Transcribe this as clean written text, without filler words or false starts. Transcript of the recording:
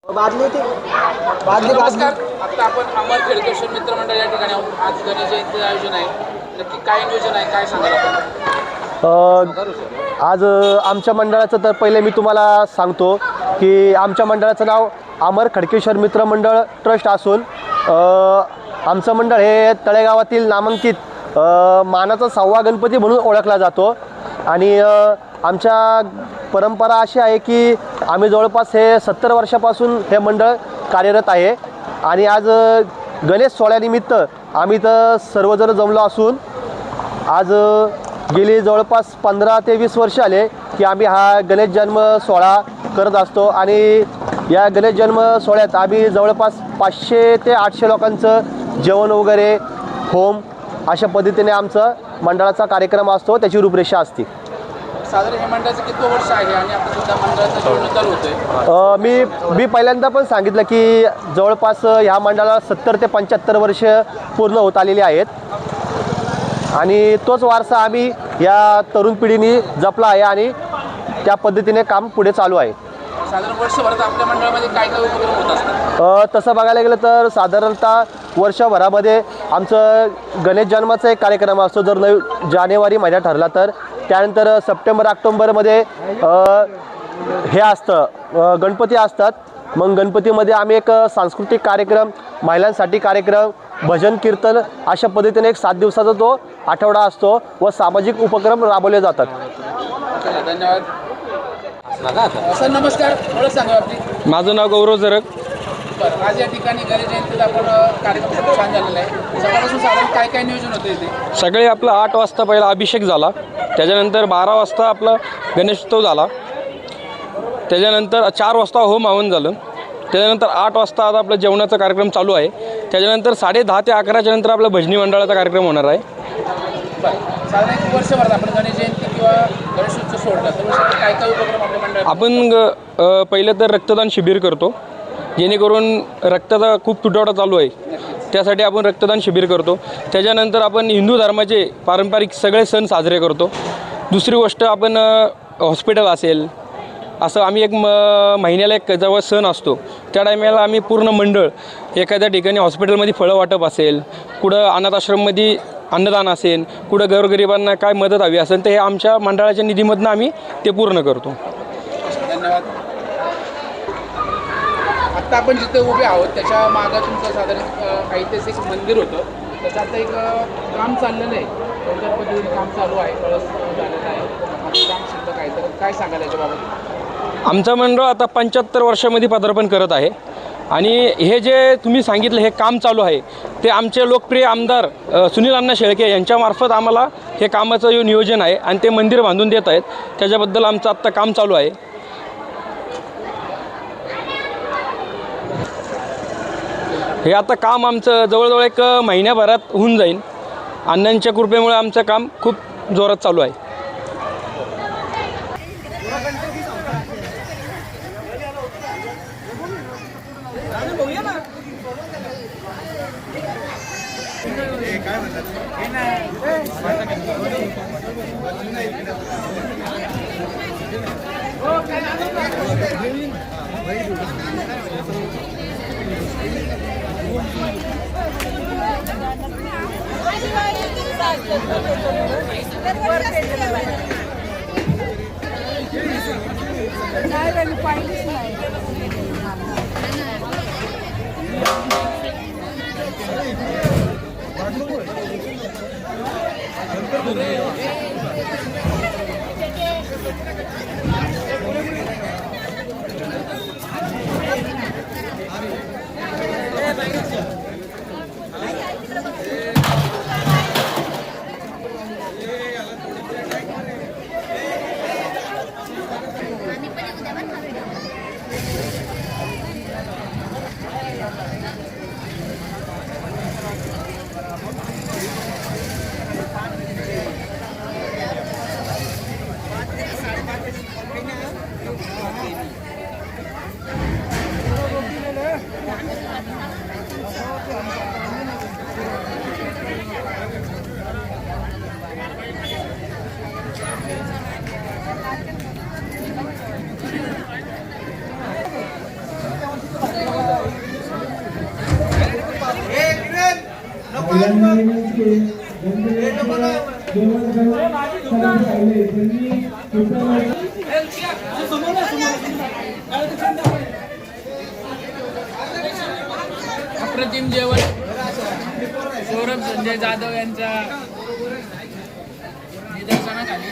बादली होती बादली नमस्कार. आता आपण अमर खेळकेश्वर मित्र मंडळ या ठिकाणी आहोत. आज गणेश जयंतीचं आयोजन आहे. नक्की काय नियोजन आहे, काय सांगाल आपण? आज आमच्या मंडळाचं तर पहिले मी तुम्हाला सांगतो की आमच्या मंडळाचं नाव अमर खडकेश्वर मित्र मंडळ ट्रस्ट असून आमचं मंडळ हे तळेगावातील नामांकित मानाचा 6वा गणपती म्हणून ओळखला जातो. आणि आमच्या परंपरा अशी आहे की आम्ही जवळपास हे 70 वर्षापासून हे मंडळ कार्यरत आहे. आणि आज गणेश सोहळ्यानिमित्त आम्ही तर सर्वजण जमलो असून आज गेली जवळपास 15 ते 20 वर्ष आले की आम्ही हा गणेश जन्म सोहळा करत असतो. आणि या गणेश जन्म सोहळ्यात आम्ही जवळपास 500 ते 800 लोकांचं जेवण वगैरे होम अशा पद्धतीने आमचं मंडळाचा कार्यक्रम असतो, त्याची रूपरेषा असते. साधारण हे मंडळाचं किती वर्ष आहे आणि आपण सुद्धा मंडळाचं जीवन चालू होतोय? मी पहिल्यांदा पण सांगितलं की जवळपास ह्या मंडळाला 70 ते 75 वर्ष पूर्ण होत आलेली आहेत. आणि तोच वारसा आम्ही या तरुण पिढीने जपला आहे आणि त्या पद्धतीने काम पुढे चालू आहे. साधारण वर्षभरात आपल्या मंडळामध्ये काय काय उपक्रम होत असतात? तसं बघायला गेलं तर साधारणतः वर्षभरामध्ये आमचं गणेश जन्माचा एक कार्यक्रम असतो जर जानेवारी महिना ठरला तर. त्यानंतर सप्टेंबर ऑक्टोंबरमध्ये हे असतं गणपती असतात. मग गणपतीमध्ये आम्ही एक सांस्कृतिक कार्यक्रम, महिलांसाठी कार्यक्रम, भजन कीर्तन अशा पद्धतीने एक 7 दिवसाचा तो आठवडा असतो व सामाजिक उपक्रम राबवले जातात. धन्यवाद. सर नमस्कार. ओळख सांगा आपली. माझं नाव गौरव जरग. बरं, आज या ठिकाणी गणेश जयंतीचा आपण कार्यक्रम खूप छान झालेला आहे. सकाळपासून साधारण काय काय नियोजन होतं इथे? सगळे आपलं 8 वाजता पहिला अभिषेक झाला, त्याच्यानंतर 12 वाजता आपला गणेशोत्सव झाला, त्याच्यानंतर 4 वाजता होम हवन झालं, त्याच्यानंतर 8 वाजता आता आपलं जेवणाचा कार्यक्रम चालू आहे, त्याच्यानंतर 10:30 ते 11च्या नंतर आपला भजनी मंडळाचा कार्यक्रम होणार आहे. बरं, साधारण एक वर्षभरात आपण गणेश जयंती किंवा गणेशोत्सव सोडला तर काय काय उपक्रम आपल्या मंडळात? आपण पहिलं तर रक्तदान शिबिर करतो, जेणेकरून रक्ताचा खूप तुटवडा चालू आहे, त्यासाठी आपण रक्तदान शिबिर करतो. त्याच्यानंतर आपण हिंदू धर्माचे पारंपरिक सगळे सण साजरे करतो. दुसरी गोष्ट आपण हॉस्पिटल असेल असं आम्ही एक महिन्याला एक जेव्हा सण असतो त्या टायमाला आम्ही पूर्ण मंडळ एखाद्या ठिकाणी हॉस्पिटलमध्ये फळं वाटप असेल, कुठं अनाथ आश्रममध्ये अन्नदान असेल, कुठं गोरगरिबांना काय मदत हवी असेल तर हे आमच्या मंडळाच्या निधीमधून आम्ही ते पूर्ण करतो. धन्यवाद. आत्ता आपण जिथे उभे आहोत त्याच्या मागं तुमचं साधारण ऐतिहासिक मंदिर होतं, त्याचं आता एक काम चाललेलं आहे, कोणत्या पद्धतीने काम चालू आहे, कळस झालेलं आहे, आणि काम शिल्लक आहे, तर काय सांगाल याच्याबाबत? आमचं मंडळ आता 75 वर्षामध्ये पदार्पण करत आहे. आणि हे जे तुम्ही सांगितलं हे काम चालू आहे ते आमचे लोकप्रिय आमदार सुनील अण्णा शेळके यांच्यामार्फत आम्हाला हे कामाचं जे नियोजन आहे आणि ते मंदिर बांधून देत आहेत, त्याच्याबद्दल आमचं आत्ता काम चालू आहे. हे आता काम आमचं जवळजवळ एक महिन्याभरात होऊन जाईल. अण्णांच्या कृपेमुळे आमचं काम खूप जोरात चालू आहे. अप्रतिम जेवण सौरभ संजय जाधव यांच्या निदर्शनाखाली